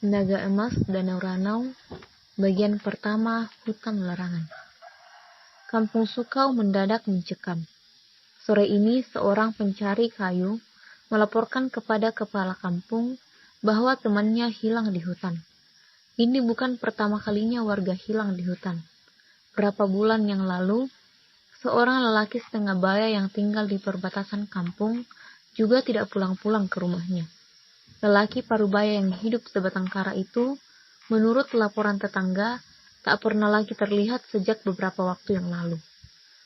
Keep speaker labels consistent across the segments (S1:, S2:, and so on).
S1: Naga Emas Danau Ranau, bagian pertama, hutan larangan. Kampung Sukau mendadak mencekam. Sore ini seorang pencari kayu melaporkan kepada kepala kampung bahwa temannya hilang di hutan. Ini bukan pertama kalinya warga hilang di hutan. Berapa bulan yang lalu, seorang lelaki setengah baya yang tinggal di perbatasan kampung juga tidak pulang-pulang ke rumahnya. Lelaki parubaya yang hidup sebatang kara itu, menurut laporan tetangga, tak pernah lagi terlihat sejak beberapa waktu yang lalu.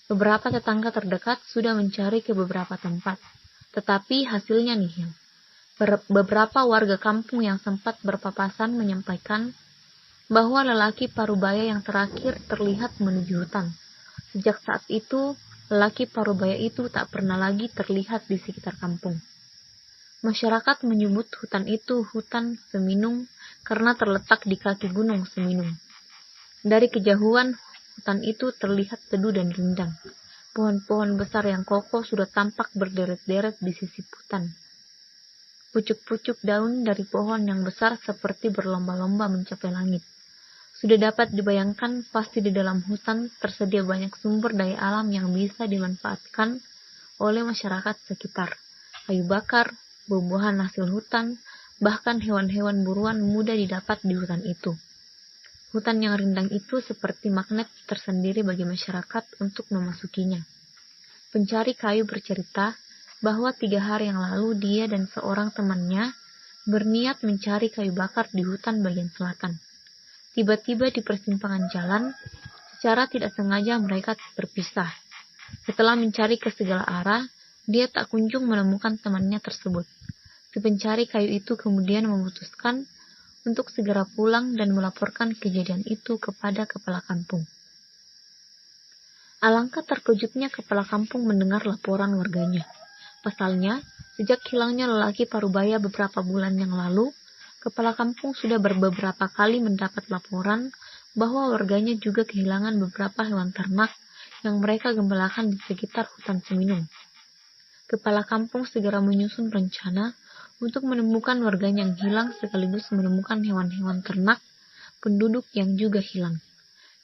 S1: Beberapa tetangga terdekat sudah mencari ke beberapa tempat, tetapi hasilnya nihil. Beberapa warga kampung yang sempat berpapasan menyampaikan bahwa lelaki parubaya yang terakhir terlihat menuju hutan. Sejak saat itu, lelaki parubaya itu tak pernah lagi terlihat di sekitar kampung. Masyarakat menyebut hutan itu hutan Seminung karena terletak di kaki gunung Seminung. Dari kejauhan, hutan itu terlihat teduh dan rindang. Pohon-pohon besar yang kokoh sudah tampak berderet-deret di sisi hutan. Pucuk-pucuk daun dari pohon yang besar seperti berlomba-lomba mencapai langit. Sudah dapat dibayangkan pasti di dalam hutan tersedia banyak sumber daya alam yang bisa dimanfaatkan oleh masyarakat sekitar. Kayu bakar, buah-buahan hasil hutan, bahkan hewan-hewan buruan mudah didapat di hutan itu. Hutan yang rindang itu seperti magnet tersendiri bagi masyarakat untuk memasukinya. Pencari kayu bercerita bahwa 3 hari yang lalu dia dan seorang temannya berniat mencari kayu bakar di hutan bagian selatan. Tiba-tiba di persimpangan jalan, secara tidak sengaja mereka berpisah. Setelah mencari ke segala arah, dia tak kunjung menemukan temannya tersebut. Si pencari kayu itu kemudian memutuskan untuk segera pulang dan melaporkan kejadian itu kepada kepala kampung. Alangkah terkejutnya kepala kampung mendengar laporan warganya. Pasalnya, sejak hilangnya lelaki parubaya beberapa bulan yang lalu, kepala kampung sudah beberapa kali mendapat laporan bahwa warganya juga kehilangan beberapa hewan ternak yang mereka gembalakan di sekitar hutan Seminung. Kepala kampung segera menyusun rencana untuk menemukan warganya yang hilang sekaligus menemukan hewan-hewan ternak penduduk yang juga hilang.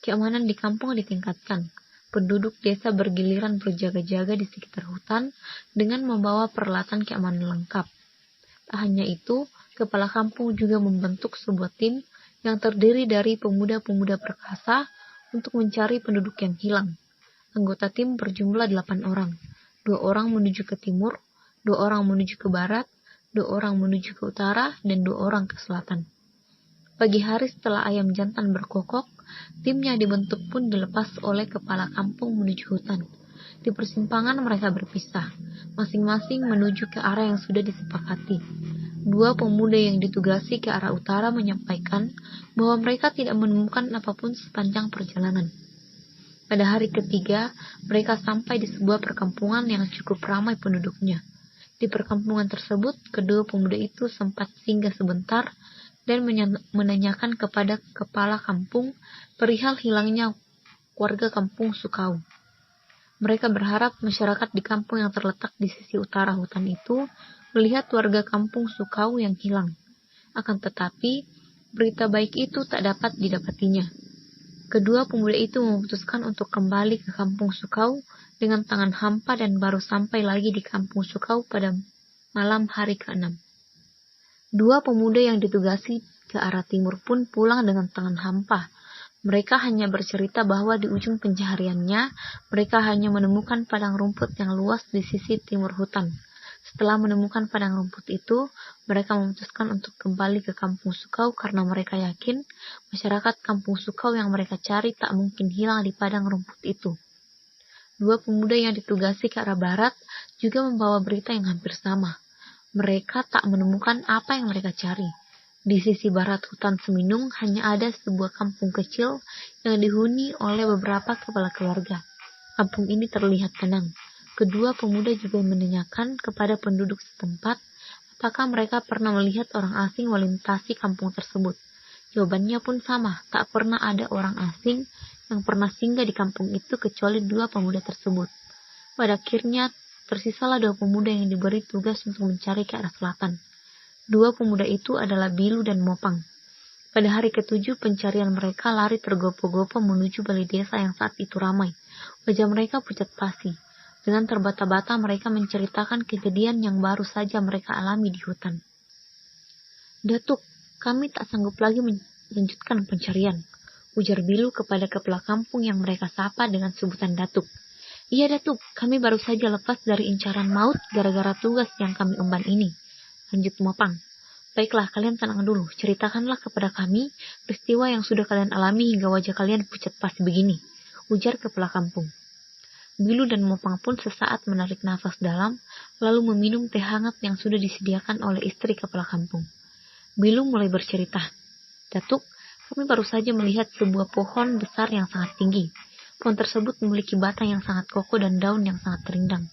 S1: Keamanan di kampung ditingkatkan. Penduduk desa bergiliran berjaga-jaga di sekitar hutan dengan membawa peralatan keamanan lengkap. Tak hanya itu, kepala kampung juga membentuk sebuah tim yang terdiri dari pemuda-pemuda perkasa untuk mencari penduduk yang hilang. Anggota tim berjumlah 8 orang. 2 orang menuju ke timur, 2 orang menuju ke barat, 2 orang menuju ke utara, dan 2 orang ke selatan. Pagi hari setelah ayam jantan berkokok, tim yang dibentuk pun dilepas oleh kepala kampung menuju hutan. Di persimpangan mereka berpisah, masing-masing menuju ke arah yang sudah disepakati. 2 pemuda yang ditugasi ke arah utara menyampaikan bahwa mereka tidak menemukan apapun sepanjang perjalanan. Pada hari ketiga, mereka sampai di sebuah perkampungan yang cukup ramai penduduknya. Di perkampungan tersebut, kedua pemuda itu sempat singgah sebentar dan menanyakan kepada kepala kampung perihal hilangnya warga kampung Sukau. Mereka berharap masyarakat di kampung yang terletak di sisi utara hutan itu melihat warga kampung Sukau yang hilang. Akan tetapi, berita baik itu tak dapat didapatinya. Kedua pemuda itu memutuskan untuk kembali ke kampung Sukau dengan tangan hampa dan baru sampai lagi di kampung Sukau pada malam hari ke-6. 2 pemuda yang ditugasi ke arah timur pun pulang dengan tangan hampa. Mereka hanya bercerita bahwa di ujung pencahariannya, mereka hanya menemukan padang rumput yang luas di sisi timur hutan. Setelah menemukan padang rumput itu, mereka memutuskan untuk kembali ke kampung Sukau karena mereka yakin masyarakat kampung Sukau yang mereka cari tak mungkin hilang di padang rumput itu. 2 pemuda yang ditugasi ke arah barat juga membawa berita yang hampir sama. Mereka tak menemukan apa yang mereka cari. Di sisi barat hutan Seminung hanya ada sebuah kampung kecil yang dihuni oleh beberapa kepala keluarga. Kampung ini terlihat tenang. Kedua pemuda juga menanyakan kepada penduduk setempat apakah mereka pernah melihat orang asing melintasi kampung tersebut. Jawabannya pun sama, tak pernah ada orang asing yang pernah singgah di kampung itu kecuali 2 pemuda tersebut. Pada akhirnya, tersisalah 2 pemuda yang diberi tugas untuk mencari ke arah selatan. 2 pemuda itu adalah Bilu dan Mopang. Pada hari ketujuh pencarian mereka lari tergopoh-gopoh menuju balai desa yang saat itu ramai. Wajah mereka pucat pasi. Dengan terbata-bata mereka menceritakan kejadian yang baru saja mereka alami di hutan. "Datuk, kami tak sanggup lagi melanjutkan pencarian," ujar Bilu kepada kepala kampung yang mereka sapa dengan sebutan Datuk. "Iya Datuk, kami baru saja lepas dari incaran maut gara-gara tugas yang kami emban ini," lanjut Mopang. "Baiklah, kalian tenang dulu. Ceritakanlah kepada kami peristiwa yang sudah kalian alami hingga wajah kalian pucat pasi begini," ujar kepala kampung. Bilu dan Mopang pun sesaat menarik nafas dalam, lalu meminum teh hangat yang sudah disediakan oleh istri kepala kampung. Bilu mulai bercerita. "Datuk, kami baru saja melihat sebuah pohon besar yang sangat tinggi. Pohon tersebut memiliki batang yang sangat kokoh dan daun yang sangat rindang.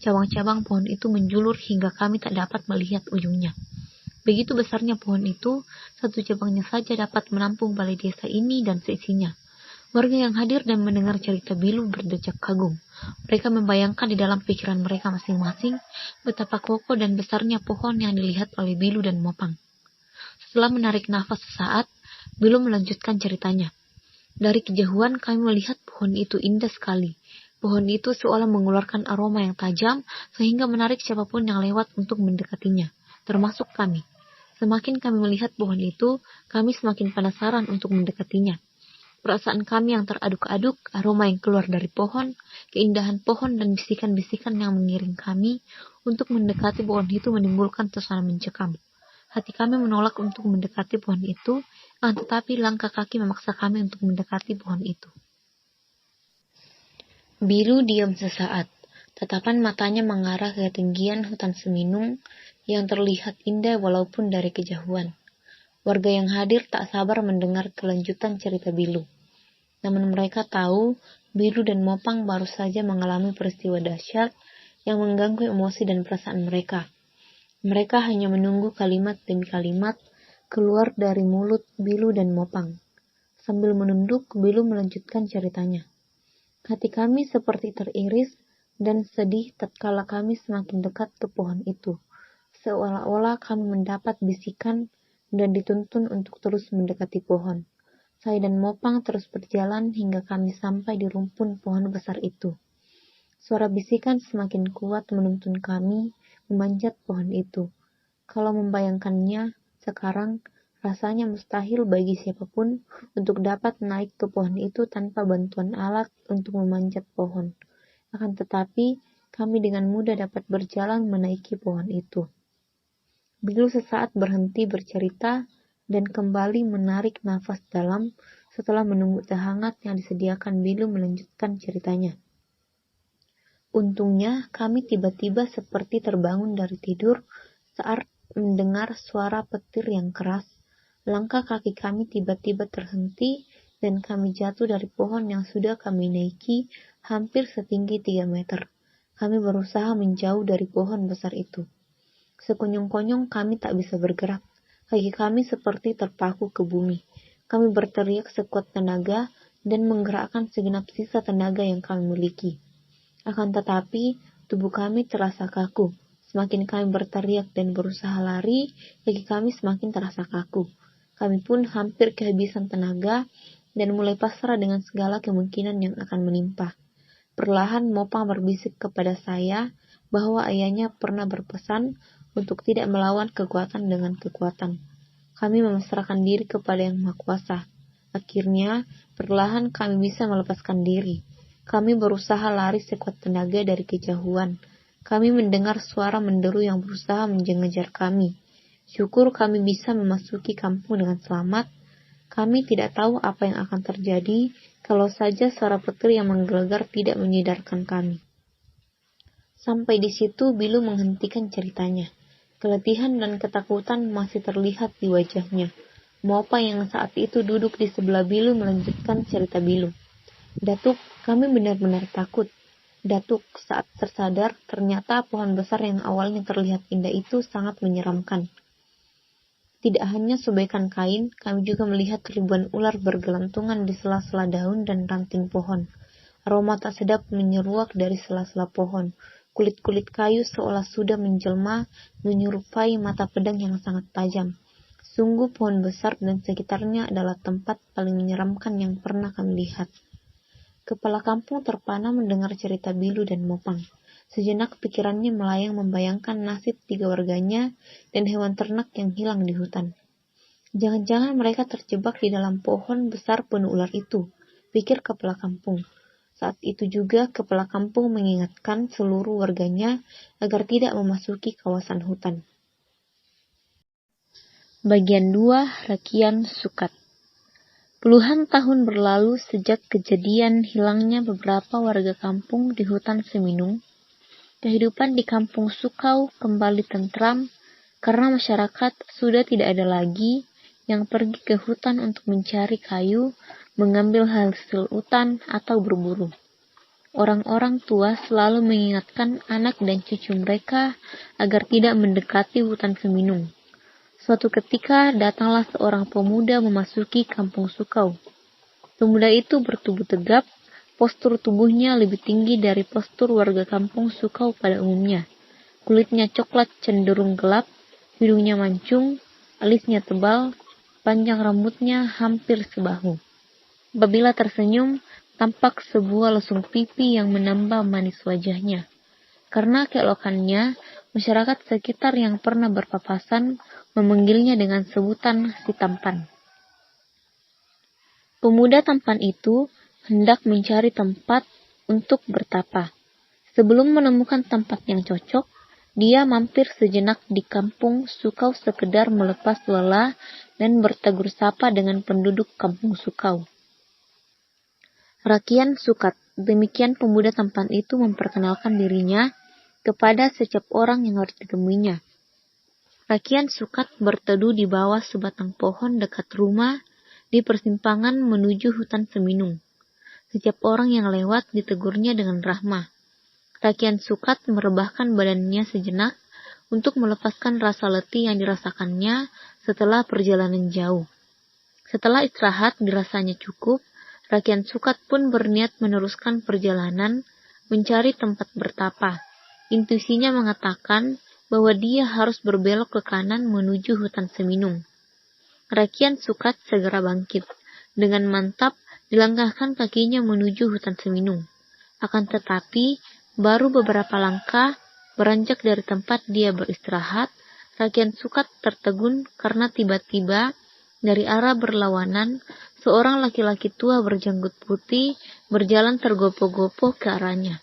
S1: Cabang-cabang pohon itu menjulur hingga kami tak dapat melihat ujungnya. Begitu besarnya pohon itu, satu cabangnya saja dapat menampung balai desa ini dan seisinya." Warga yang hadir dan mendengar cerita Bilu berdecak kagum. Mereka membayangkan di dalam pikiran mereka masing-masing betapa kokoh dan besarnya pohon yang dilihat oleh Bilu dan Mopang. Setelah menarik nafas sesaat, Bilu melanjutkan ceritanya. "Dari kejauhan kami melihat pohon itu indah sekali. Pohon itu seolah mengeluarkan aroma yang tajam sehingga menarik siapapun yang lewat untuk mendekatinya, termasuk kami. Semakin kami melihat pohon itu, kami semakin penasaran untuk mendekatinya. Perasaan kami yang teraduk-aduk, aroma yang keluar dari pohon, keindahan pohon dan bisikan-bisikan yang mengiring kami untuk mendekati pohon itu menimbulkan suasana mencekam. Hati kami menolak untuk mendekati pohon itu, tetapi langkah kaki memaksa kami untuk mendekati pohon itu." Bilu diam sesaat. Tatapan matanya mengarah ke ketinggian hutan seminung yang terlihat indah walaupun dari kejauhan. Warga yang hadir tak sabar mendengar kelanjutan cerita Bilu. Namun mereka tahu Bilu dan Mopang baru saja mengalami peristiwa dahsyat yang mengganggu emosi dan perasaan mereka. Mereka hanya menunggu kalimat demi kalimat keluar dari mulut Bilu dan Mopang. Sambil menunduk, Bilu melanjutkan ceritanya. "Hati kami seperti teriris dan sedih tatkala kami semakin dekat ke pohon itu. Seolah-olah kami mendapat bisikan dan dituntun untuk terus mendekati pohon. Saya dan Mopang terus berjalan hingga kami sampai di rumpun pohon besar itu. Suara bisikan semakin kuat menuntun kami memanjat pohon itu. Kalau membayangkannya sekarang, rasanya mustahil bagi siapapun untuk dapat naik ke pohon itu tanpa bantuan alat untuk memanjat pohon. Akan tetapi, kami dengan mudah dapat berjalan menaiki pohon itu." Bilu sesaat berhenti bercerita dan kembali menarik nafas dalam setelah menunggu teh hangat yang disediakan. Bilu melanjutkan ceritanya. "Untungnya kami tiba-tiba seperti terbangun dari tidur saat mendengar suara petir yang keras. Langkah kaki kami tiba-tiba terhenti dan kami jatuh dari pohon yang sudah kami naiki hampir setinggi 3 meter. Kami berusaha menjauh dari pohon besar itu. Sekonyong-konyong kami tak bisa bergerak. Kaki kami seperti terpaku ke bumi. Kami berteriak sekuat tenaga dan menggerakkan segenap sisa tenaga yang kami miliki. Akan tetapi, tubuh kami terasa kaku. Semakin kami berteriak dan berusaha lari, kaki kami semakin terasa kaku. Kami pun hampir kehabisan tenaga dan mulai pasrah dengan segala kemungkinan yang akan menimpa. Perlahan Mopang berbisik kepada saya bahwa ayahnya pernah berpesan untuk tidak melawan kekuatan dengan kekuatan. Kami memasrahkan diri kepada Yang Maha Kuasa. Akhirnya, perlahan kami bisa melepaskan diri. Kami berusaha lari sekuat tenaga dari kejauhan. Kami mendengar suara menderu yang berusaha mengejar kami. Syukur kami bisa memasuki kampung dengan selamat. Kami tidak tahu apa yang akan terjadi kalau saja suara petir yang menggelegar tidak menyadarkan kami." Sampai di situ Bilu menghentikan ceritanya. Keletihan dan ketakutan masih terlihat di wajahnya. Mopang yang saat itu duduk di sebelah Bilu melanjutkan cerita Bilu. "Datuk, kami benar-benar takut. Datuk, saat tersadar, ternyata pohon besar yang awalnya terlihat indah itu sangat menyeramkan. Tidak hanya sebaikan kain, kami juga melihat ribuan ular bergelantungan di sela-sela daun dan ranting pohon. Aroma tak sedap menyeruak dari sela-sela pohon. Kulit-kulit kayu seolah sudah menjelma menyerupai mata pedang yang sangat tajam. Sungguh pohon besar dan sekitarnya adalah tempat paling menyeramkan yang pernah kami lihat. Kepala kampung terpana mendengar cerita Bilu dan Mopang. Sejenak pikirannya melayang membayangkan nasib 3 warganya dan hewan ternak yang hilang di hutan. Jangan-jangan mereka terjebak di dalam pohon besar penuh ular itu, pikir kepala kampung. Saat itu juga kepala kampung mengingatkan seluruh warganya agar tidak memasuki kawasan hutan. Bagian 2, Rakian Sukat. Puluhan tahun berlalu sejak kejadian hilangnya beberapa warga kampung di hutan Seminung. Kehidupan di kampung Sukau kembali tentram karena masyarakat sudah tidak ada lagi yang pergi ke hutan untuk mencari kayu, mengambil hasil hutan, atau berburu. Orang-orang tua selalu mengingatkan anak dan cucu mereka agar tidak mendekati hutan Seminung. Suatu ketika datanglah seorang pemuda memasuki kampung Sukau. Pemuda itu bertubuh tegap, postur tubuhnya lebih tinggi dari postur warga kampung Sukau pada umumnya. Kulitnya coklat cenderung gelap, hidungnya mancung, alisnya tebal, panjang rambutnya hampir sebahu. Apabila tersenyum, tampak sebuah lesung pipi yang menambah manis wajahnya. Karena keelokannya, masyarakat sekitar yang pernah berpapasan memanggilnya dengan sebutan si tampan. Pemuda tampan itu hendak mencari tempat untuk bertapa. Sebelum menemukan tempat yang cocok, dia mampir sejenak di kampung Sukau sekedar melepas lelah dan bertegur sapa dengan penduduk kampung Sukau. Rakian Sukat, demikian pemuda tampan itu memperkenalkan dirinya kepada setiap orang yang harus ditemuinya. Rakian Sukat berteduh di bawah sebatang pohon dekat rumah di persimpangan menuju hutan Seminung. Setiap orang yang lewat ditegurnya dengan rahmah. Rakian Sukat merebahkan badannya sejenak untuk melepaskan rasa letih yang dirasakannya setelah perjalanan jauh. Setelah istirahat dirasanya cukup, Rakian Sukat pun berniat meneruskan perjalanan mencari tempat bertapa. Intuisinya mengatakan bahwa dia harus berbelok ke kanan menuju hutan Seminung. Rakian Sukat segera bangkit. Dengan mantap dilangkahkan kakinya menuju hutan Seminung. Akan tetapi, baru beberapa langkah beranjak dari tempat dia beristirahat, Rakian Sukat tertegun karena tiba-tiba dari arah berlawanan seorang laki-laki tua berjanggut putih berjalan tergopoh-gopoh ke arahnya.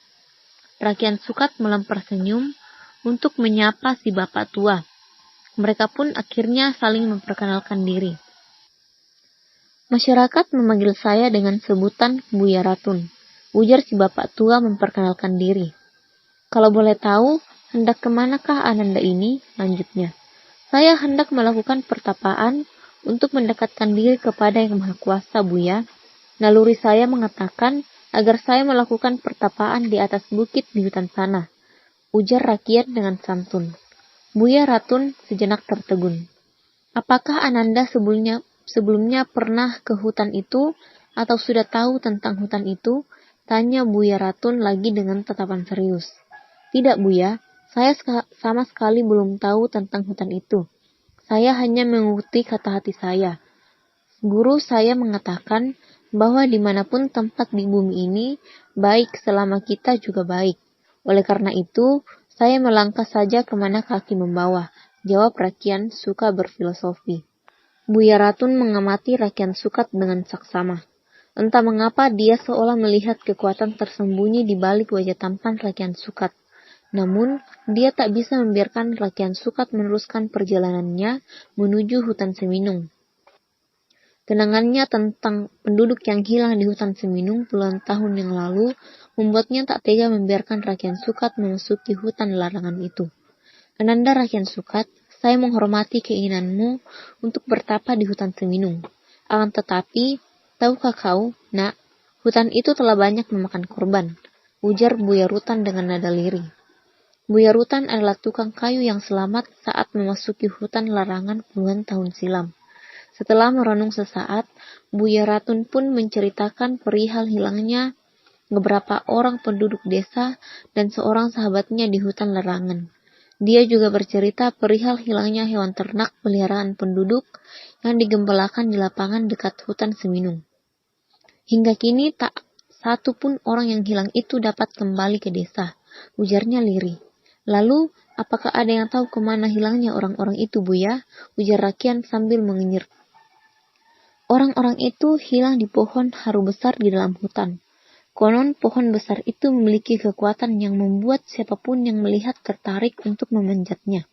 S1: Rakian Sukat melempar senyum untuk menyapa si bapak tua. Mereka pun akhirnya saling memperkenalkan diri. Masyarakat memanggil saya dengan sebutan Buya Ratun, ujar si bapak tua memperkenalkan diri. Kalau boleh tahu, hendak kemanakah Ananda ini? Lanjutnya. Saya hendak melakukan pertapaan untuk mendekatkan diri kepada Yang Maha Kuasa, Buya. Naluri saya mengatakan agar saya melakukan pertapaan di atas bukit di hutan sana, ujar Rakian dengan santun. Buya Ratun sejenak tertegun. Apakah Ananda sebelumnya pernah ke hutan itu atau sudah tahu tentang hutan itu? Tanya Buya Ratun lagi dengan tatapan serius. Tidak, Buya, saya sama sekali belum tahu tentang hutan itu. Saya hanya mengikuti kata hati saya. Guru saya mengatakan bahwa dimanapun tempat di bumi ini, baik selama kita juga baik. Oleh karena itu, saya melangkah saja kemana kaki membawa, jawab Rakian Suka berfilosofi. Buya Ratun mengamati Rakian Sukat dengan saksama. Entah mengapa dia seolah melihat kekuatan tersembunyi di balik wajah tampan Rakian Sukat. Namun, dia tak bisa membiarkan Rakian Sukat meneruskan perjalanannya menuju hutan Seminung. Kenangannya tentang penduduk yang hilang di hutan Seminung puluhan tahun yang lalu membuatnya tak tega membiarkan Rakian Sukat memasuki hutan larangan itu. Ananda Rakian Sukat, saya menghormati keinginanmu untuk bertapa di hutan Seminung. Akan tetapi, tahukah kau, nak, hutan itu telah banyak memakan korban, ujar Buya Rutan dengan nada lirih. Buya Rutan adalah tukang kayu yang selamat saat memasuki hutan larangan puluhan tahun silam. Setelah merenung sesaat, Buya Ratun pun menceritakan perihal hilangnya beberapa orang penduduk desa dan seorang sahabatnya di hutan larangan. Dia juga bercerita perihal hilangnya hewan ternak peliharaan penduduk yang digembalakan di lapangan dekat hutan Seminung. Hingga kini tak satu pun orang yang hilang itu dapat kembali ke desa, ujarnya lirih. Lalu, apakah ada yang tahu kemana hilangnya orang-orang itu, Buya? Ujar Rakian sambil mengenyir. Orang-orang itu hilang di pohon haru besar di dalam hutan. Konon pohon besar itu memiliki kekuatan yang membuat siapapun yang melihat tertarik untuk memanjatnya.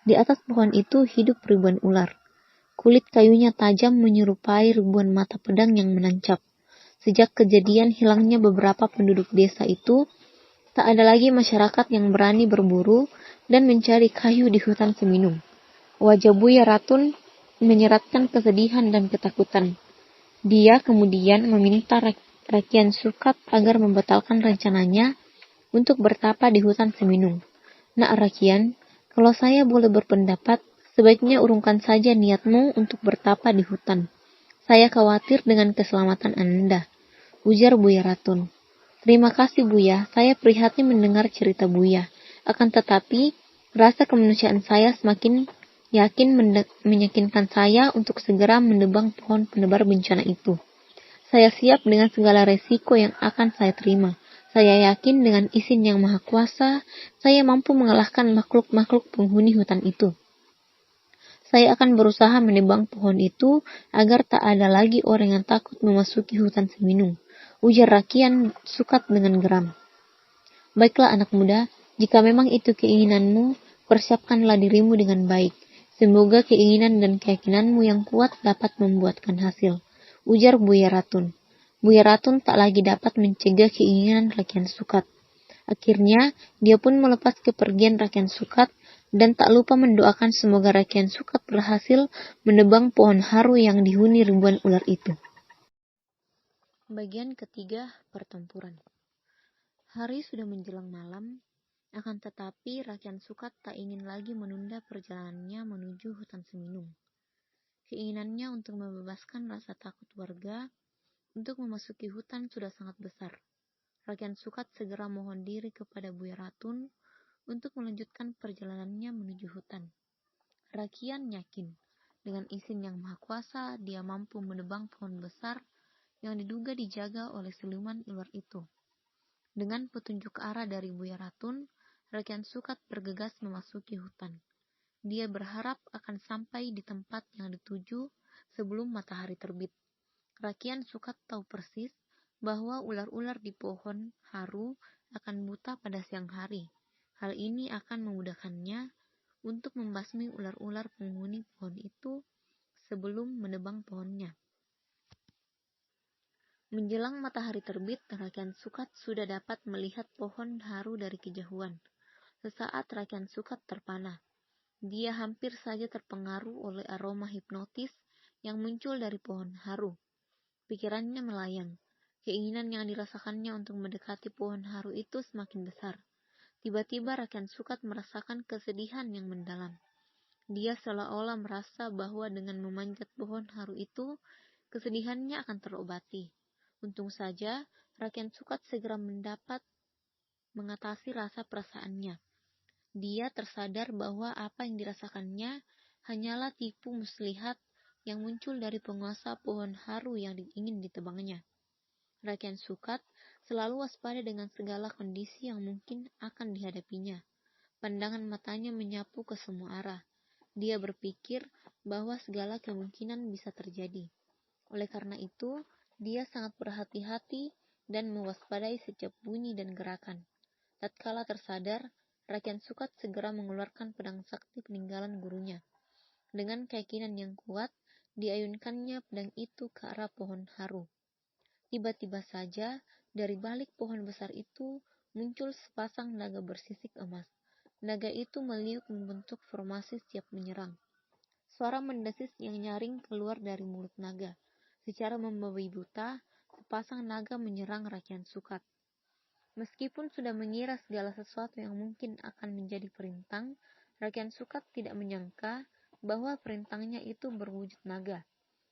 S1: Di atas pohon itu hidup ribuan ular. Kulit kayunya tajam menyerupai ribuan mata pedang yang menancap. Sejak kejadian hilangnya beberapa penduduk desa itu, tak ada lagi masyarakat yang berani berburu dan mencari kayu di hutan Seminung. Wajah Buya Ratun menyeratkan kesedihan dan ketakutan. Dia kemudian meminta Rakian Sukat agar membatalkan rencananya untuk bertapa di hutan Seminung. Nak Rakian, kalau saya boleh berpendapat, sebaiknya urungkan saja niatmu untuk bertapa di hutan. Saya khawatir dengan keselamatan Anda, ujar Buya Ratun. Terima kasih Buya, saya prihatin mendengar cerita Buya. Akan tetapi, rasa kemanusiaan saya semakin yakin meyakinkan saya untuk segera menebang pohon penebar bencana itu. Saya siap dengan segala resiko yang akan saya terima. Saya yakin dengan izin yang maha kuasa, saya mampu mengalahkan makhluk-makhluk penghuni hutan itu. Saya akan berusaha menebang pohon itu agar tak ada lagi orang yang takut memasuki hutan Seminung, ujar Rakian Sukat dengan geram. Baiklah anak muda, jika memang itu keinginanmu, persiapkanlah dirimu dengan baik. Semoga keinginan dan keyakinanmu yang kuat dapat membuahkan hasil, ujar Buya Ratun. Buya Ratun tak lagi dapat mencegah keinginan Rakian Sukat. Akhirnya, dia pun melepas kepergian Rakian Sukat dan tak lupa mendoakan semoga Rakian Sukat berhasil menebang pohon haru yang dihuni ribuan ular itu. Bagian ketiga, pertempuran. Hari sudah menjelang malam, akan tetapi Rakian Sukat tak ingin lagi menunda perjalanannya menuju hutan Seminung. Keinginannya untuk membebaskan rasa takut warga untuk memasuki hutan sudah sangat besar. Rakian Sukat segera mohon diri kepada Buya Ratun untuk melanjutkan perjalanannya menuju hutan. Rakian yakin, dengan izin yang maha kuasa, dia mampu menebang pohon besar yang diduga dijaga oleh siluman ular itu. Dengan petunjuk arah dari Buya Ratun, Rakian Sukat bergegas memasuki hutan. Dia berharap akan sampai di tempat yang dituju sebelum matahari terbit. Rakian Sukat tahu persis bahwa ular-ular di pohon haru akan buta pada siang hari. Hal ini akan memudahkannya untuk membasmi ular-ular penghuni pohon itu sebelum menebang pohonnya. Menjelang matahari terbit, Rakian Sukat sudah dapat melihat pohon haru dari kejauhan. Sesaat Rakian Sukat terpana. Dia hampir saja terpengaruh oleh aroma hipnotis yang muncul dari pohon haru. Pikirannya melayang. Keinginan yang dirasakannya untuk mendekati pohon haru itu semakin besar. Tiba-tiba Rakian Sukat merasakan kesedihan yang mendalam. Dia seolah-olah merasa bahwa dengan memanjat pohon haru itu, kesedihannya akan terobati. Untung saja, Rakian Sukat segera mendapat mengatasi rasa perasaannya. Dia tersadar bahwa apa yang dirasakannya hanyalah tipu muslihat yang muncul dari penguasa pohon haru yang ingin ditebangnya. Rakian Sukat selalu waspada dengan segala kondisi yang mungkin akan dihadapinya. Pandangan matanya menyapu ke semua arah. Dia berpikir bahwa segala kemungkinan bisa terjadi. Oleh karena itu, dia sangat berhati-hati dan mewaspadai setiap bunyi dan gerakan. Tatkala tersadar, Rakian Sukat segera mengeluarkan pedang sakti peninggalan gurunya. Dengan keyakinan yang kuat, diayunkannya pedang itu ke arah pohon haru. Tiba-tiba saja, dari balik pohon besar itu muncul sepasang naga bersisik emas. Naga itu meliuk membentuk formasi siap menyerang. Suara mendesis yang nyaring keluar dari mulut naga. Secara membabi buta, sepasang naga menyerang Rakian Sukat. Meskipun sudah mengira segala sesuatu yang mungkin akan menjadi perintang, Rakian Sukat tidak menyangka bahwa perintangnya itu berwujud naga.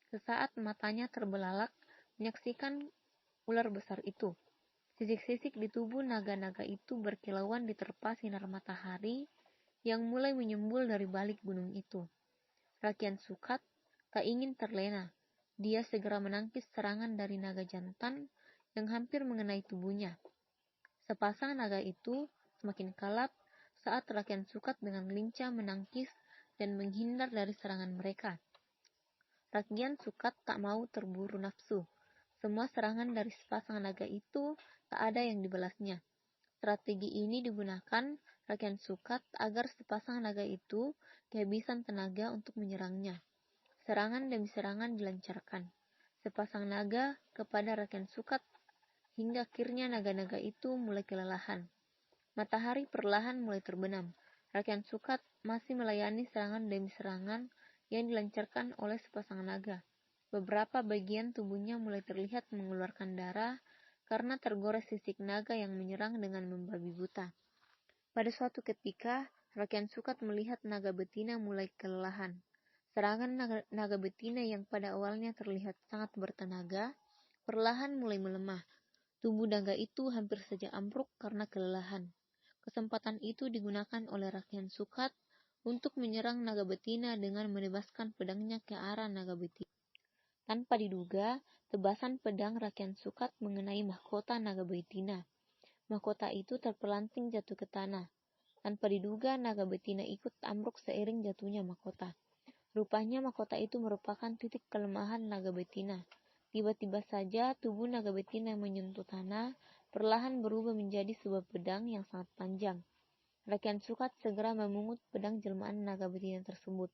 S1: Sesaat matanya terbelalak menyaksikan ular besar itu. Sisik-sisik di tubuh naga-naga itu berkilauan diterpa sinar matahari yang mulai menyembul dari balik gunung itu. Rakyat Sukat tak ingin terlena. Dia segera menangkis serangan dari naga jantan yang hampir mengenai tubuhnya. Sepasang naga itu semakin kalap saat rakyat Sukat dengan lincah menangkis dan menghindar dari serangan mereka. Rakyat Sukat tak mau terburu nafsu. Semua serangan dari sepasang naga itu tak ada yang dibalasnya. Strategi ini digunakan rakyat Sukat agar sepasang naga itu kehabisan tenaga untuk menyerangnya. Serangan demi serangan dilancarkan. Sepasang naga kepada rakyat Sukat hingga akhirnya naga-naga itu mulai kelelahan. Matahari perlahan mulai terbenam. Rakyat Sukat masih melayani serangan demi serangan yang dilancarkan oleh sepasang naga. Beberapa bagian tubuhnya mulai terlihat mengeluarkan darah karena tergores sisik naga yang menyerang dengan membabi buta. Pada suatu ketika, rakyat Sukat melihat naga betina mulai kelelahan. Serangan naga betina yang pada awalnya terlihat sangat bertenaga, perlahan mulai melemah. Tubuh naga itu hampir saja ambruk karena kelelahan. Kesempatan itu digunakan oleh rakyat Sukat untuk menyerang naga betina dengan menebaskan pedangnya ke arah naga betina. Tanpa diduga, tebasan pedang rakyat Sukat mengenai mahkota naga betina. Mahkota itu terpelanting jatuh ke tanah. Tanpa diduga, naga betina ikut ambruk seiring jatuhnya mahkota. Rupanya mahkota itu merupakan titik kelemahan naga betina. Tiba-tiba saja tubuh naga betina menyentuh tanah, perlahan berubah menjadi sebuah pedang yang sangat panjang. Rakyat Sukat segera memungut pedang jelmaan naga betina tersebut.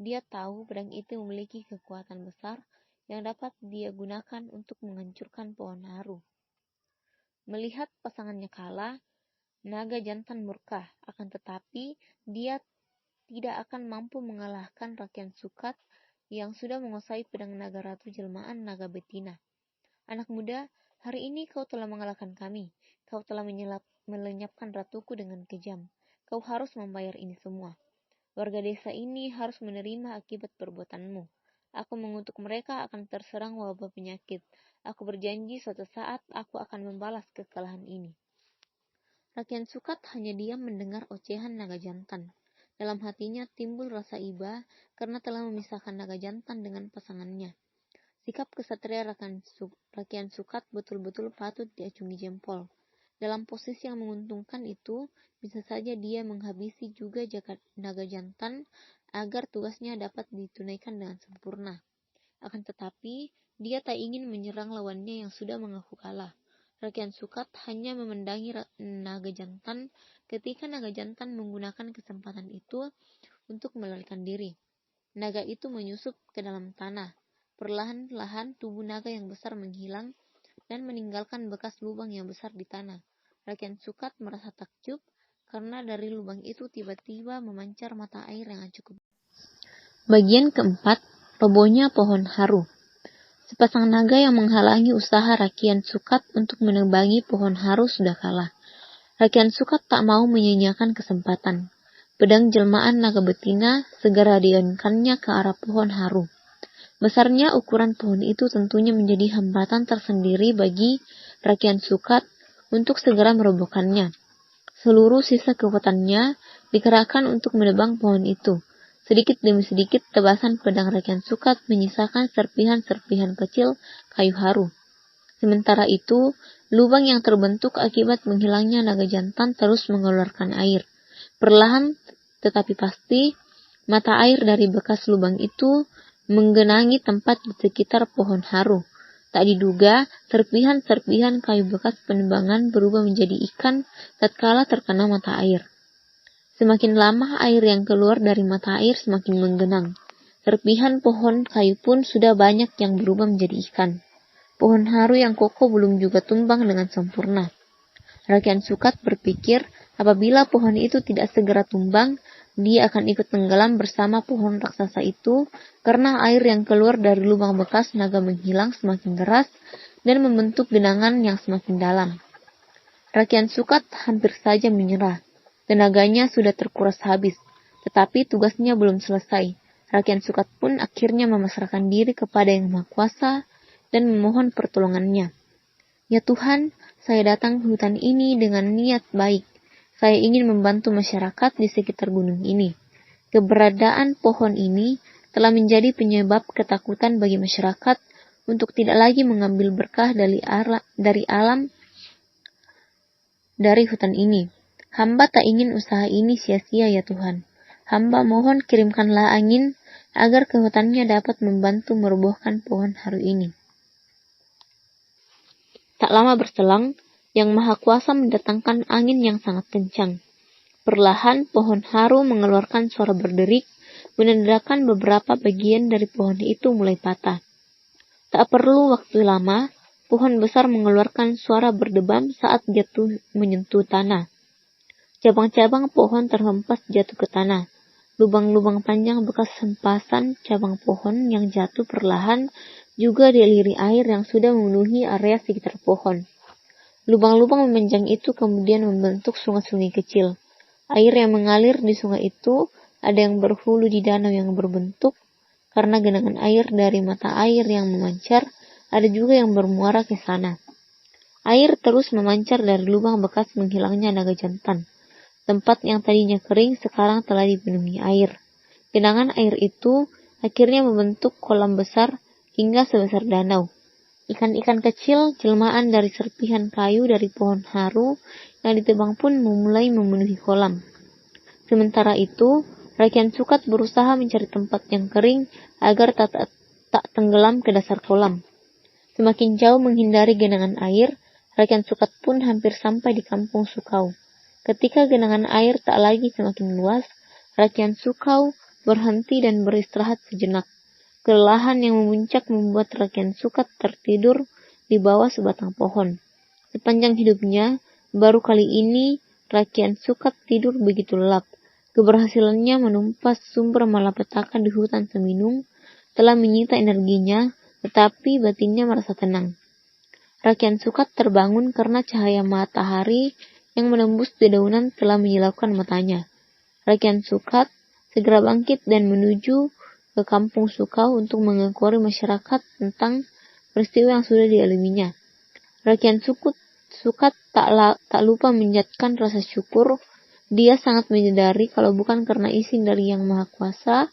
S1: Dia tahu pedang itu memiliki kekuatan besar yang dapat dia gunakan untuk menghancurkan pohon haru. Melihat pasangannya kalah, naga jantan murka, akan tetapi dia tidak akan mampu mengalahkan rakyat Sukat yang sudah menguasai pedang naga ratu jelmaan naga betina. Anak muda, hari ini kau telah mengalahkan kami. Kau telah melenyapkan ratuku dengan kejam. Kau harus membayar ini semua. Warga desa ini harus menerima akibat perbuatanmu. Aku mengutuk mereka akan terserang wabah penyakit. Aku berjanji suatu saat aku akan membalas kekalahan ini. Rakyat Sukat hanya diam mendengar ocehan naga jantan. Dalam hatinya timbul rasa iba karena telah memisahkan naga jantan dengan pasangannya. Sikap kesatria rakyat Sukat betul-betul patut diacungi jempol. Dalam posisi yang menguntungkan itu, bisa saja dia menghabisi juga naga jantan agar tugasnya dapat ditunaikan dengan sempurna. Akan tetapi, dia tak ingin menyerang lawannya yang sudah mengaku kalah. Rakyat Sukat hanya memendangi naga jantan ketika naga jantan menggunakan kesempatan itu untuk melarikan diri. Naga itu menyusup ke dalam tanah. Perlahan-lahan tubuh naga yang besar menghilang dan meninggalkan bekas lubang yang besar di tanah. Rakyat Sukat merasa takjub karena dari lubang itu tiba-tiba memancar mata air yang cukup. Bagian keempat, robohnya pohon haru. Sepasang naga yang menghalangi usaha rakyat Sukat untuk menebangi pohon haru sudah kalah. Rakyat Sukat tak mau menyia-nyiakan kesempatan. Pedang jelmaan naga betina segera diayunkannya ke arah pohon haru. Besarnya ukuran pohon itu tentunya menjadi hambatan tersendiri bagi rakyat Sukat untuk segera merobohkannya. Seluruh sisa kekuatannya dikerahkan untuk menebang pohon itu. Sedikit demi sedikit tebasan pedang rakyat Sukat menyisakan serpihan-serpihan kecil kayu haru. Sementara itu, lubang yang terbentuk akibat menghilangnya naga jantan terus mengeluarkan air. Perlahan tetapi pasti, mata air dari bekas lubang itu menggenangi tempat di sekitar pohon haru. Tak diduga, serpihan-serpihan kayu bekas penebangan berubah menjadi ikan tatkala terkena mata air. Semakin lama air yang keluar dari mata air semakin menggenang. Serpihan pohon kayu pun sudah banyak yang berubah menjadi ikan. Pohon haru yang kokoh belum juga tumbang dengan sempurna. Rakyat Sukat berpikir apabila pohon itu tidak segera tumbang, dia akan ikut tenggelam bersama pohon raksasa itu karena air yang keluar dari lubang bekas naga menghilang semakin deras dan membentuk genangan yang semakin dalam. Rakyat Sukat hampir saja menyerah. Tenaganya sudah terkuras habis, tetapi tugasnya belum selesai. Rakyat Sukat pun akhirnya memasrahkan diri kepada Yang Maha Kuasa dan memohon pertolongannya. Ya Tuhan, saya datang ke hutan ini dengan niat baik. Saya ingin membantu masyarakat di sekitar gunung ini. Keberadaan pohon ini telah menjadi penyebab ketakutan bagi masyarakat untuk tidak lagi mengambil berkah dari alam dari hutan ini. Hamba tak ingin usaha ini sia-sia ya Tuhan. Hamba mohon kirimkanlah angin agar ke hutannya dapat membantu merobohkan pohon haru ini. Tak lama berselang, Yang Maha Kuasa mendatangkan angin yang sangat kencang. Perlahan pohon haru mengeluarkan suara berderik, menandakan beberapa bagian dari pohon itu mulai patah. Tak perlu waktu lama, pohon besar mengeluarkan suara berdebam saat jatuh menyentuh tanah. Cabang-cabang pohon terhempas jatuh ke tanah. Lubang-lubang panjang bekas hempasan cabang pohon yang jatuh perlahan juga dialiri air yang sudah memenuhi area sekitar pohon. Lubang-lubang memanjang itu kemudian membentuk sungai-sungai kecil. Air yang mengalir di sungai itu ada yang berhulu di danau yang berbentuk karena genangan air dari mata air yang memancar, ada juga yang bermuara ke sana. Air terus memancar dari lubang bekas menghilangnya naga jantan. Tempat yang tadinya kering sekarang telah dipenuhi air. Genangan air itu akhirnya membentuk kolam besar hingga sebesar danau. Ikan-ikan kecil jelmaan dari serpihan kayu dari pohon haru yang ditebang pun mulai memenuhi kolam. Sementara itu, Rakyat Sukat berusaha mencari tempat yang kering agar tak tenggelam ke dasar kolam. Semakin jauh menghindari genangan air, Rakyat Sukat pun hampir sampai di kampung Sukau. Ketika genangan air tak lagi semakin luas, Rakyat Sukau berhenti dan beristirahat sejenak. Kelelahan yang memuncak membuat Rakyat Sukat tertidur di bawah sebatang pohon. Sepanjang hidupnya, baru kali ini Rakyat Sukat tidur begitu lelap. Keberhasilannya menumpas sumber malapetaka di hutan Seminung telah menyita energinya, tetapi batinnya merasa tenang. Rakyat Sukat terbangun karena cahaya matahari yang menembus dedaunan telah menyilaukan matanya. Rakyat Sukat segera bangkit dan menuju ke kampung Sukau untuk mengekori masyarakat tentang peristiwa yang sudah dialaminya. Rakyat Sukat tak lupa menjadikan rasa syukur. Dia sangat menyadari kalau bukan karena izin dari Yang Maha Kuasa,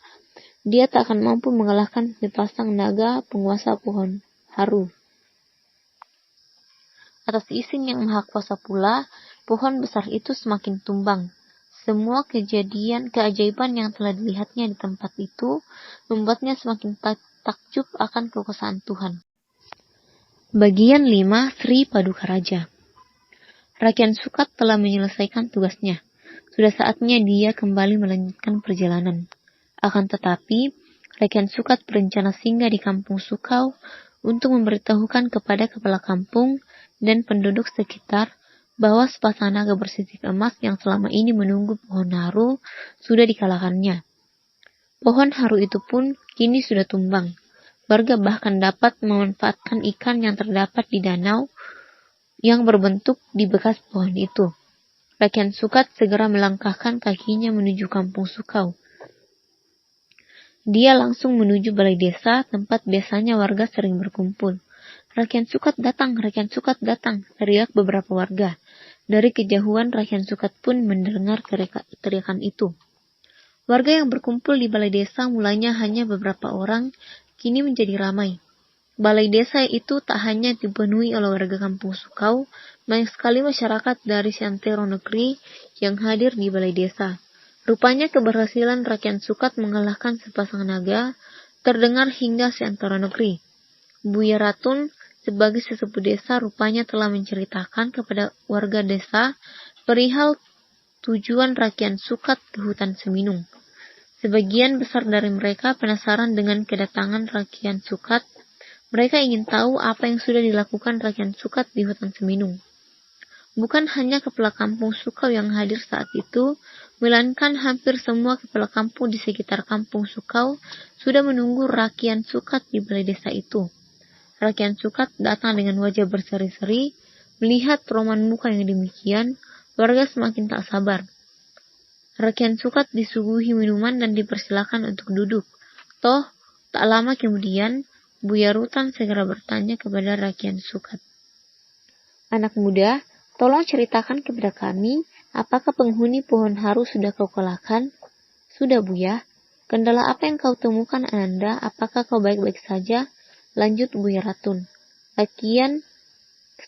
S1: dia tak akan mampu mengalahkan sepasang naga penguasa pohon haru. Atas izin Yang Maha Kuasa pula, pohon besar itu semakin tumbang. Semua keajaiban yang telah dilihatnya di tempat itu membuatnya semakin takjub akan kekuasaan Tuhan. Bagian 5, Sri Paduka Raja. Rakyat Sukat telah menyelesaikan tugasnya. Sudah saatnya dia kembali melanjutkan perjalanan. Akan tetapi, Rakyat Sukat berencana singgah di kampung Sukau untuk memberitahukan kepada kepala kampung dan penduduk sekitar bahwa sepasang naga bersisik emas yang selama ini menunggu pohon haru sudah dikalahkannya. Pohon haru itu pun kini sudah tumbang. Warga bahkan dapat memanfaatkan ikan yang terdapat di danau yang berbentuk di bekas pohon itu. Rakyat Sukat segera melangkahkan kakinya menuju kampung Sukau. Dia langsung menuju balai desa tempat biasanya warga sering berkumpul. Rakyat Sukat datang, teriak beberapa warga. Dari kejauhan Rakyat Sukat pun mendengar teriakan itu. Warga yang berkumpul di balai desa mulanya hanya beberapa orang, kini menjadi ramai. Balai desa itu tak hanya dipenuhi oleh warga kampung Sukau, banyak sekali masyarakat dari seantero negeri yang hadir di balai desa. Rupanya keberhasilan Rakyat Sukat mengalahkan sepasang naga terdengar hingga seantero negeri. Buya Ratun sebagai sesepuh desa rupanya telah menceritakan kepada warga desa perihal tujuan Rakyat Sukat ke hutan Seminung. Sebagian besar dari mereka penasaran dengan kedatangan Rakyat Sukat. Mereka ingin tahu apa yang sudah dilakukan Rakyat Sukat di hutan Seminung. Bukan hanya kepala kampung Sukau yang hadir saat itu, melainkan hampir semua kepala kampung di sekitar kampung Sukau sudah menunggu Rakyat Sukat di balai desa itu. Rakyat Sukat datang dengan wajah berseri-seri, melihat roman muka yang demikian, warga semakin tak sabar. Rakyat Sukat disuguhi minuman dan dipersilakan untuk duduk. Toh, tak lama kemudian, Buya Rutan segera bertanya kepada Rakyat Sukat. Anak muda, tolong ceritakan kepada kami Apakah penghuni pohon haru sudah kau kalahkan? Sudah, Buya. Kendala apa yang kau temukan, Ananda? Apakah kau baik-baik saja? Lanjut Buya Ratun. Lakian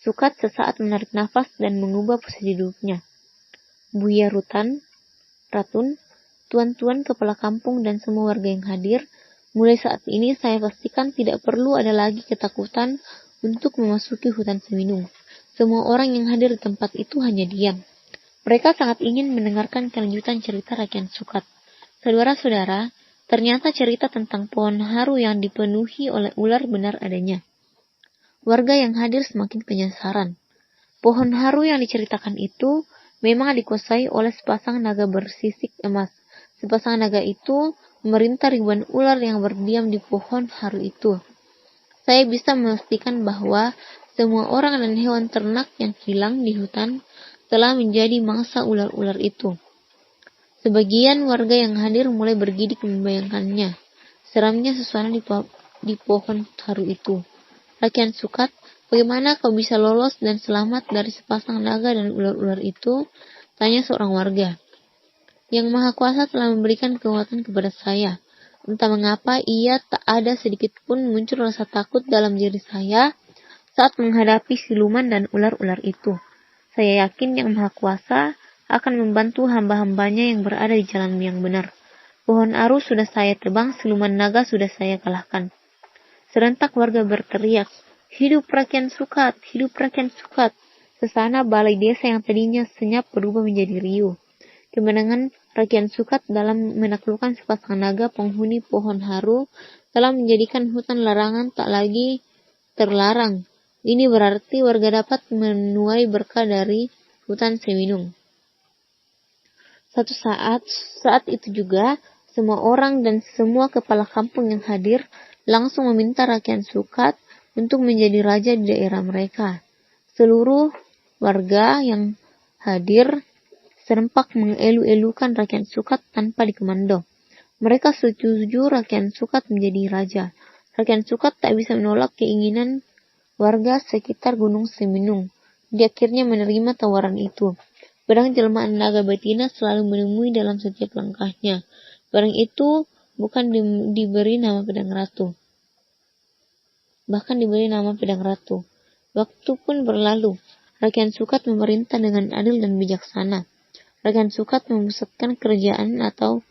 S1: Sukat sesaat menarik nafas dan mengubah posisi duduknya. Buya Ratun, tuan-tuan kepala kampung dan semua warga yang hadir, mulai saat ini saya pastikan tidak perlu ada lagi ketakutan untuk memasuki hutan Seminung. Semua orang yang hadir di tempat itu hanya diam. Mereka sangat ingin mendengarkan kelanjutan cerita Rakyat Sukat. Saudara-saudara, ternyata cerita tentang pohon haru yang dipenuhi oleh ular benar adanya. Warga yang hadir semakin penasaran. Pohon haru yang diceritakan itu memang dikuasai oleh sepasang naga bersisik emas. Sepasang naga itu memerintah ribuan ular yang berdiam di pohon haru itu. Saya bisa memastikan bahwa semua orang dan hewan ternak yang hilang di hutan telah menjadi mangsa ular-ular itu. Sebagian warga yang hadir mulai bergidik membayangkannya. Seramnya suasana di pohon haru itu. Rakyat Sukat, bagaimana kau bisa lolos dan selamat dari sepasang naga dan ular-ular itu? Tanya seorang warga. Yang Maha Kuasa telah memberikan kekuatan kepada saya. Entah mengapa ia tak ada sedikit pun muncul rasa takut dalam diri saya saat menghadapi siluman dan ular-ular itu. Saya yakin Yang Maha Kuasa akan membantu hamba-hambanya yang berada di jalan yang benar. Pohon aru sudah saya tebang, siluman naga sudah saya kalahkan. Serentak warga berteriak, hidup Rakyat Sukat, hidup Rakyat Sukat. Sesana balai desa yang tadinya senyap berubah menjadi riuh. Kemenangan Rakyat Sukat dalam menaklukkan sepasang naga penghuni pohon haru telah menjadikan hutan larangan tak lagi terlarang. Ini berarti warga dapat menuai berkah dari hutan Seminung. Saat itu juga, semua orang dan semua kepala kampung yang hadir langsung meminta Rakyat Sukat untuk menjadi raja di daerah mereka. Seluruh warga yang hadir serempak mengelu-elukan Rakyat Sukat tanpa dikomando. Mereka setuju Rakyat Sukat menjadi raja. Rakyat Sukat tak bisa menolak keinginan warga sekitar Gunung Seminung. Dia akhirnya menerima tawaran itu. Barang jelmaan naga betina selalu menemui dalam setiap langkahnya. Barang itu bukan diberi nama pedang ratu. Bahkan diberi nama pedang ratu. Waktu pun berlalu. Rakyat Sukat memerintah dengan adil dan bijaksana. Rakyat Sukat memusatkan kerajaan atau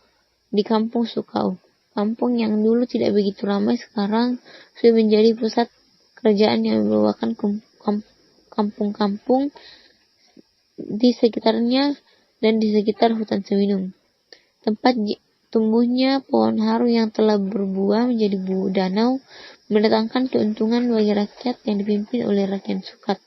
S1: di kampung Sukau. Kampung yang dulu tidak begitu ramai sekarang sudah menjadi pusat kerajaan yang membawakan kampung-kampung di sekitarnya dan di sekitar hutan Seminung. Tempat tumbuhnya pohon haru yang telah berbuah menjadi danau mendatangkan keuntungan bagi rakyat yang dipimpin oleh Rakyat Sukat.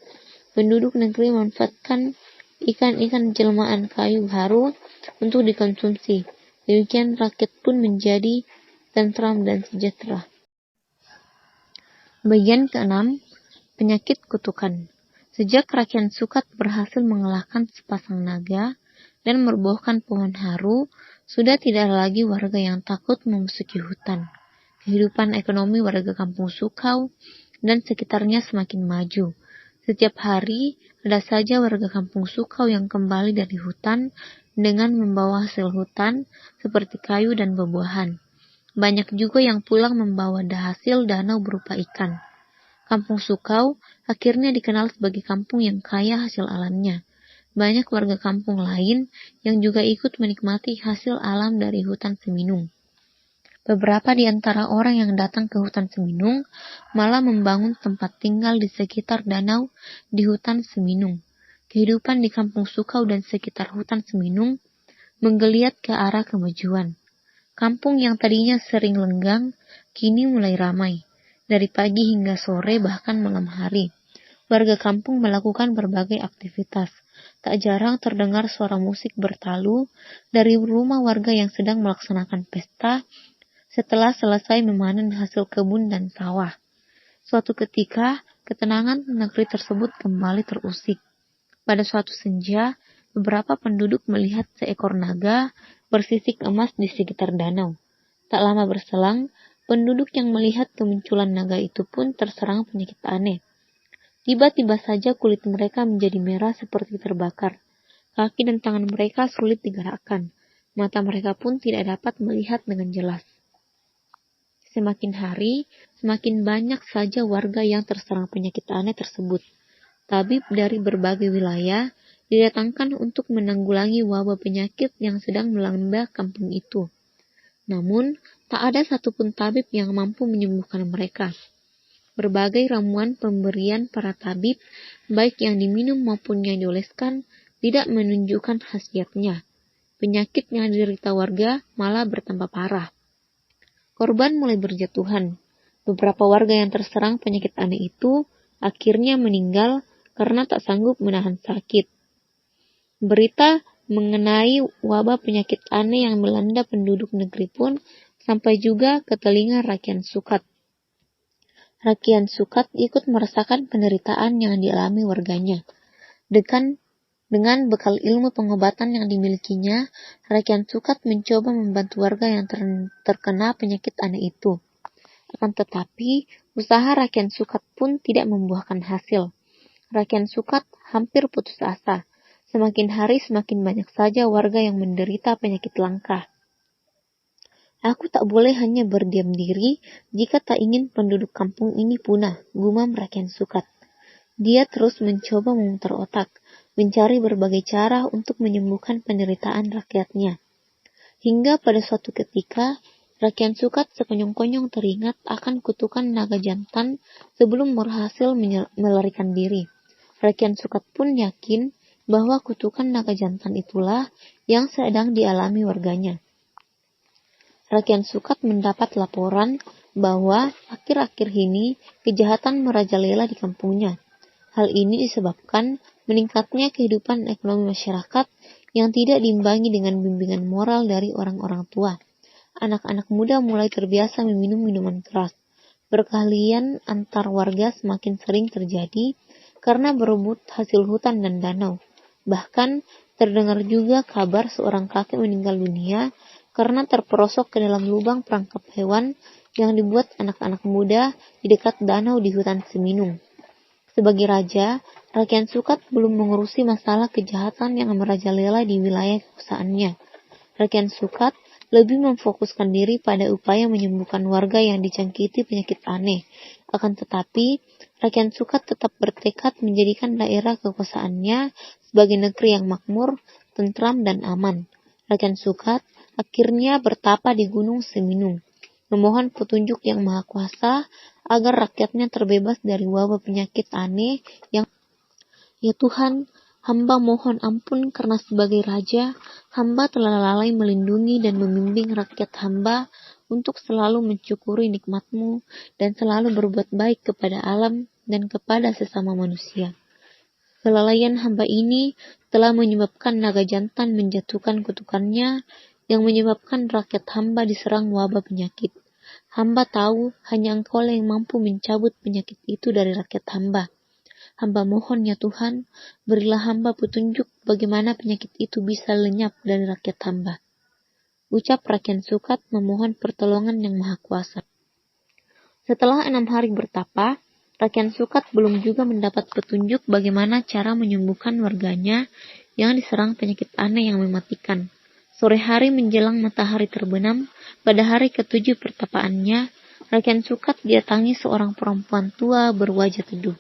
S1: Penduduk negeri memanfaatkan ikan-ikan jelmaan kayu haru untuk dikonsumsi. Demikian rakyat pun menjadi tentram dan sejahtera. Bagian ke-6, penyakit kutukan. Sejak Rakyat Sukat berhasil mengalahkan sepasang naga dan merobohkan pohon haru, sudah tidak lagi warga yang takut memasuki hutan. Kehidupan ekonomi warga kampung Sukau dan sekitarnya semakin maju. Setiap hari, ada saja warga kampung Sukau yang kembali dari hutan dengan membawa hasil hutan seperti kayu dan buah-buahan. Banyak juga yang pulang membawa hasil danau berupa ikan. Kampung Sukau akhirnya dikenal sebagai kampung yang kaya hasil alamnya. Banyak warga kampung lain yang juga ikut menikmati hasil alam dari hutan Seminung. Beberapa di antara orang yang datang ke hutan Seminung malah membangun tempat tinggal di sekitar danau di hutan Seminung. Kehidupan di kampung Sukau dan sekitar hutan Seminung menggeliat ke arah kemajuan. Kampung yang tadinya sering lenggang, kini mulai ramai. Dari pagi hingga sore bahkan malam hari, warga kampung melakukan berbagai aktivitas. Tak jarang terdengar suara musik bertalu dari rumah warga yang sedang melaksanakan pesta setelah selesai memanen hasil kebun dan sawah. Suatu ketika, ketenangan negeri tersebut kembali terusik. Pada suatu senja, beberapa penduduk melihat seekor naga bersisik emas di sekitar danau. Tak lama berselang, penduduk yang melihat kemunculan naga itu pun terserang penyakit aneh. Tiba-tiba saja kulit mereka menjadi merah seperti terbakar. Kaki dan tangan mereka sulit digerakkan. Mata mereka pun tidak dapat melihat dengan jelas. Semakin hari, semakin banyak saja warga yang terserang penyakit aneh tersebut. Tabib dari berbagai wilayah didatangkan untuk menanggulangi wabah penyakit yang sedang melanda kampung itu. Namun, tak ada satupun tabib yang mampu menyembuhkan mereka. Berbagai ramuan pemberian para tabib, baik yang diminum maupun yang dioleskan, tidak menunjukkan khasiatnya. Penyakit yang diderita warga malah bertambah parah. Korban mulai berjatuhan. Beberapa warga yang terserang penyakit aneh itu akhirnya meninggal karena tak sanggup menahan sakit. Berita mengenai wabah penyakit aneh yang melanda penduduk negeri pun sampai juga ke telinga Rakyat Sukat. Rakyat Sukat ikut merasakan penderitaan yang dialami warganya. Dengan bekal ilmu pengobatan yang dimilikinya, Rakyat Sukat mencoba membantu warga yang terkena penyakit aneh itu. Akan tetapi, usaha Rakyat Sukat pun tidak membuahkan hasil. Rakyat Sukat hampir putus asa. Semakin hari semakin banyak saja warga yang menderita penyakit langka. Aku tak boleh hanya berdiam diri jika tak ingin penduduk kampung ini punah, gumam Rakyat Sukat. Dia terus mencoba memutar otak, mencari berbagai cara untuk menyembuhkan penderitaan rakyatnya. Hingga pada suatu ketika, Rakyat Sukat sekonyong-konyong teringat akan kutukan naga jantan sebelum berhasil melarikan diri. Rakyat Sukat pun yakin bahwa kutukan naga jantan itulah yang sedang dialami warganya. Rakyat Sukat mendapat laporan bahwa akhir-akhir ini kejahatan merajalela di kampungnya. Hal ini disebabkan meningkatnya kehidupan ekonomi masyarakat yang tidak diimbangi dengan bimbingan moral dari orang-orang tua. Anak-anak muda mulai terbiasa meminum minuman keras. Perkelahian antar warga semakin sering terjadi karena berebut hasil hutan dan danau. Bahkan terdengar juga kabar seorang kakek meninggal dunia karena terperosok ke dalam lubang perangkap hewan yang dibuat anak-anak muda di dekat danau di hutan Seminung. Sebagai raja, Rakyat Sukat belum mengurusi masalah kejahatan yang merajalela di wilayah kekuasaannya. Rakyat Sukat lebih memfokuskan diri pada upaya menyembuhkan warga yang dijangkiti penyakit aneh. Akan tetapi, Rakyat Sukat tetap bertekad menjadikan daerah kekuasaannya sebagai negeri yang makmur, tentram, dan aman. Rakyat Sukat akhirnya bertapa di Gunung Seminung, memohon petunjuk yang Maha Kuasa agar rakyatnya terbebas dari wabah penyakit aneh yang Ya Tuhan, hamba mohon ampun karena sebagai raja, hamba telah lalai melindungi dan membimbing rakyat hamba untuk selalu mensyukuri nikmat-Mu dan selalu berbuat baik kepada alam dan kepada sesama manusia. Kelalaian hamba ini telah menyebabkan naga jantan menjatuhkan kutukannya yang menyebabkan rakyat hamba diserang wabah penyakit. Hamba tahu hanya Engkaulah yang mampu mencabut penyakit itu dari rakyat hamba. Hamba mohon ya Tuhan, berilah hamba petunjuk bagaimana penyakit itu bisa lenyap dari rakyat hamba. Ucap Rakyat Sukat memohon pertolongan yang Maha Kuasa. Setelah 6 hari bertapa, Rakyat Sukat belum juga mendapat petunjuk bagaimana cara menyembuhkan warganya yang diserang penyakit aneh yang mematikan. Sore hari menjelang matahari terbenam, pada hari ke-7 pertapaannya, Rakyat Sukat didatangi seorang perempuan tua berwajah teduh.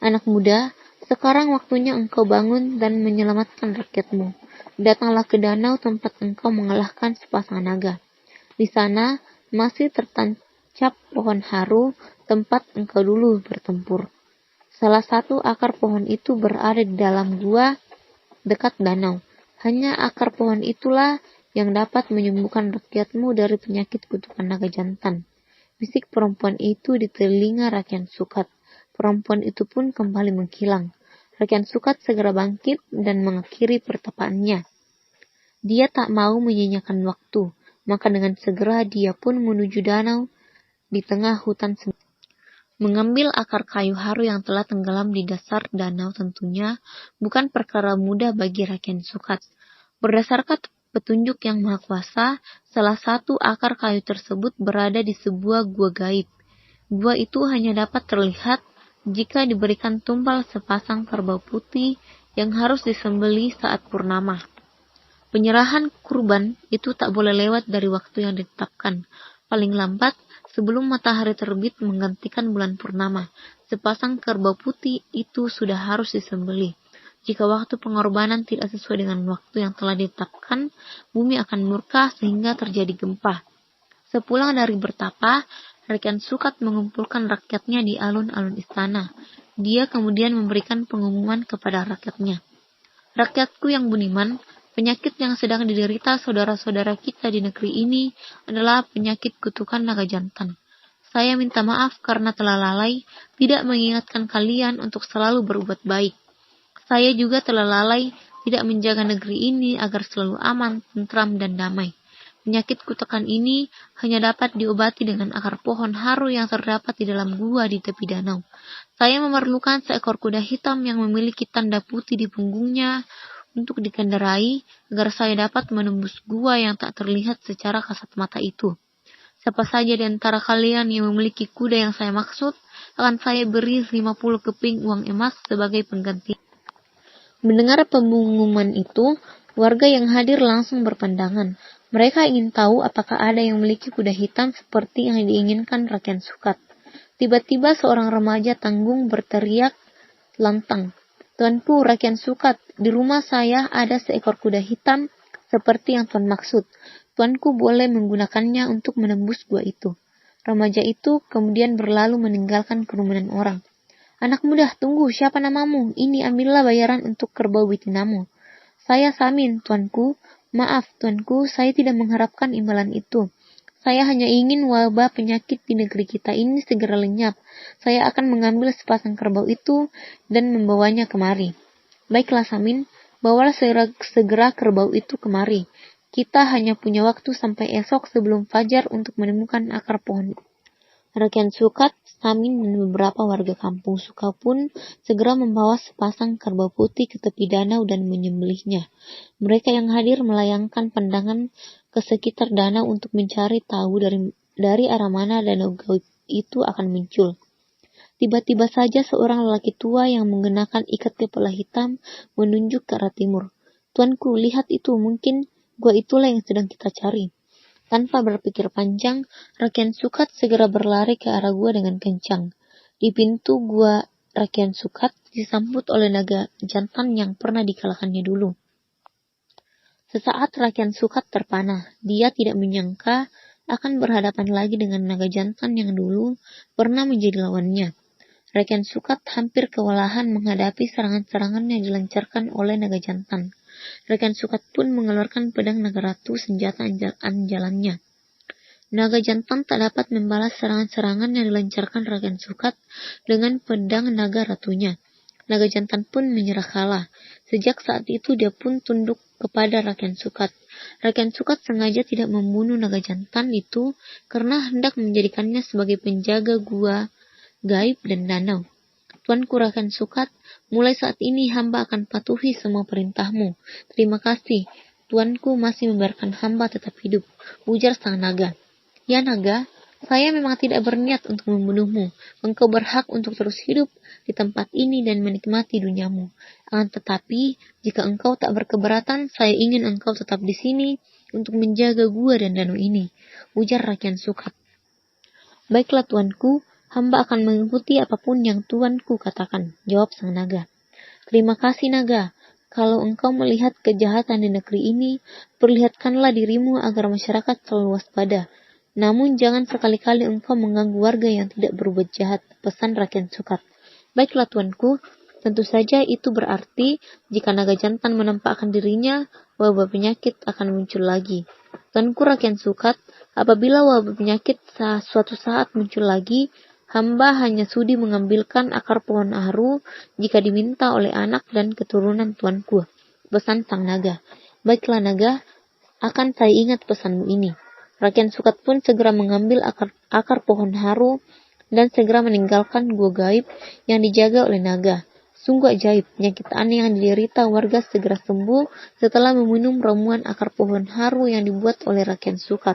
S1: Anak muda, sekarang waktunya engkau bangun dan menyelamatkan rakyatmu. Datanglah ke danau tempat engkau mengalahkan sepasang naga. Di sana masih tertancap pohon haru tempat engkau dulu bertempur. Salah satu akar pohon itu berada di dalam gua dekat danau. Hanya akar pohon itulah yang dapat menyembuhkan rakyatmu dari penyakit kutukan naga jantan. Bisik perempuan itu di telinga Rakyat Sukat. Perempuan itu pun kembali menghilang. Rakyat Sukat segera bangkit dan mengakhiri pertapaannya. Dia tak mau menyanyiakan waktu, maka dengan segera dia pun menuju danau di tengah hutan. Mengambil akar kayu haru yang telah tenggelam di dasar danau tentunya bukan perkara mudah bagi Rakyat Sukat. Berdasarkan petunjuk yang Maha Kuasa, salah satu akar kayu tersebut berada di sebuah gua gaib. Gua itu hanya dapat terlihat jika diberikan tumpal sepasang kerbau putih yang harus disembelih saat purnama. Penyerahan kurban itu tak boleh lewat dari waktu yang ditetapkan. Paling lambat, sebelum matahari terbit menggantikan bulan purnama, sepasang kerbau putih itu sudah harus disembelih. Jika waktu pengorbanan tidak sesuai dengan waktu yang telah ditetapkan, bumi akan murka sehingga terjadi gempa. Sepulang dari bertapa, Rakyat Sukat mengumpulkan rakyatnya di alun-alun istana. Dia kemudian memberikan pengumuman kepada rakyatnya. Rakyatku yang budiman, penyakit yang sedang diderita saudara-saudara kita di negeri ini adalah penyakit kutukan naga jantan. Saya minta maaf karena telah lalai tidak mengingatkan kalian untuk selalu berbuat baik. Saya juga telah lalai tidak menjaga negeri ini agar selalu aman, tentram, dan damai. Penyakit kutukan ini hanya dapat diobati dengan akar pohon haru yang terdapat di dalam gua di tepi danau. Saya memerlukan seekor kuda hitam yang memiliki tanda putih di punggungnya untuk dikendarai agar saya dapat menembus gua yang tak terlihat secara kasat mata itu. Siapa saja di antara kalian yang memiliki kuda yang saya maksud, akan saya beri 50 keping uang emas sebagai pengganti. Mendengar pengumuman itu, warga yang hadir langsung berpandangan. Mereka ingin tahu apakah ada yang memiliki kuda hitam seperti yang diinginkan Rakyat Sukat. Tiba-tiba seorang remaja tanggung berteriak lantang, "Tuanku Rakyat Sukat, di rumah saya ada seekor kuda hitam seperti yang Tuan maksud. Tuanku boleh menggunakannya untuk menembus gua itu." Remaja itu kemudian berlalu meninggalkan kerumunan orang. "Anak muda, tunggu, siapa namamu? Ini ambillah bayaran untuk kerbau betinamu." "Saya Samin, Tuanku." "Maaf, Tuanku, saya tidak mengharapkan imbalan itu. Saya hanya ingin wabah penyakit di negeri kita ini segera lenyap. Saya akan mengambil sepasang kerbau itu dan membawanya kemari." "Baiklah Samin, bawalah segera kerbau itu kemari. Kita hanya punya waktu sampai esok sebelum fajar untuk menemukan akar pohon." Rakyat Sukat, Samin, dan beberapa warga kampung Suka pun segera membawa sepasang kerbau putih ke tepi danau dan menyembelihnya. Mereka yang hadir melayangkan pandangan ke sekitar danau untuk mencari tahu dari arah mana danau gaib itu akan muncul. Tiba-tiba saja seorang lelaki tua yang mengenakan ikat kepala hitam menunjuk ke arah timur. "Tuanku, lihat itu, mungkin gua itulah yang sedang kita cari." Tanpa berpikir panjang, Rakyat Sukat segera berlari ke arah gua dengan kencang. Di pintu gua Rakyat Sukat disambut oleh naga jantan yang pernah dikalahkannya dulu. Sesaat Rakyat Sukat terpana. Dia tidak menyangka akan berhadapan lagi dengan naga jantan yang dulu pernah menjadi lawannya. Rakyat Sukat hampir kewalahan menghadapi serangan-serangan yang dilancarkan oleh naga jantan. Rakyat Sukat pun mengeluarkan pedang naga ratu, senjata andalannya. Naga jantan tak dapat membalas serangan-serangan yang dilancarkan Rakyat Sukat dengan pedang naga ratunya. Naga jantan pun menyerah kalah. Sejak saat itu dia pun tunduk kepada Rakyat Sukat. Rakyat Sukat sengaja tidak membunuh naga jantan itu karena hendak menjadikannya sebagai penjaga gua gaib dan danau. "Tuanku Rakyat Sukat, mulai saat ini hamba akan patuhi semua perintahmu." "Terima kasih, Tuanku masih membiarkan hamba tetap hidup," ujar sang naga. "Ya naga, saya memang tidak berniat untuk membunuhmu. Engkau berhak untuk terus hidup di tempat ini dan menikmati duniamu. Akan tetapi, jika engkau tak berkeberatan, saya ingin engkau tetap di sini untuk menjaga gua dan danau ini," ujar Rakyat Sukat. "Baiklah Tuanku, hamba akan mengikuti apapun yang Tuanku katakan," jawab sang naga. "Terima kasih naga. Kalau engkau melihat kejahatan di negeri ini, perlihatkanlah dirimu agar masyarakat selalu waspada. Namun jangan sekali-kali engkau mengganggu warga yang tidak berbuat jahat," pesan Rakyat Sukat. "Baiklah Tuanku, tentu saja itu berarti jika naga jantan menampakkan dirinya, wabah penyakit akan muncul lagi. Tuanku Rakyat Sukat, apabila wabah penyakit suatu saat muncul lagi, hamba hanya sudi mengambilkan akar pohon haru jika diminta oleh anak dan keturunan Tuanku," pesan sang naga. "Baiklah naga, akan saya ingat pesanmu ini." Rakyat Sukat pun segera mengambil akar pohon haru dan segera meninggalkan gua gaib yang dijaga oleh naga. Sungguh ajaib, penyakit aneh yang diderita warga segera sembuh setelah meminum ramuan akar pohon haru yang dibuat oleh Rakyat Sukat.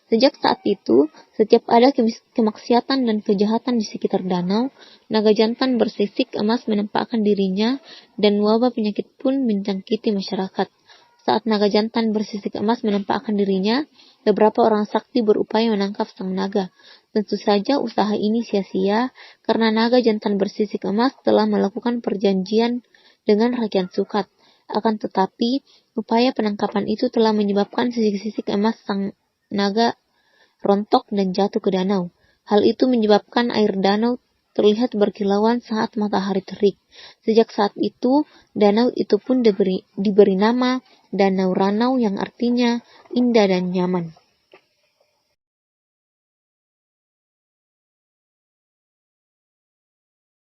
S1: Sejak saat itu, setiap ada kemaksiatan dan kejahatan di sekitar danau, naga jantan bersisik emas menampakkan dirinya dan wabah penyakit pun menjangkiti masyarakat. Saat naga jantan bersisik emas menampakkan dirinya, beberapa orang sakti berupaya menangkap sang naga. Tentu saja usaha ini sia-sia karena naga jantan bersisik emas telah melakukan perjanjian dengan Rakyat Sukat. Akan tetapi, upaya penangkapan itu telah menyebabkan sisik-sisik emas sang naga rontok dan jatuh ke danau. Hal itu menyebabkan air danau terlihat berkilauan saat matahari terik. Sejak saat itu, danau itu pun diberi nama Danau Ranau yang artinya indah dan nyaman.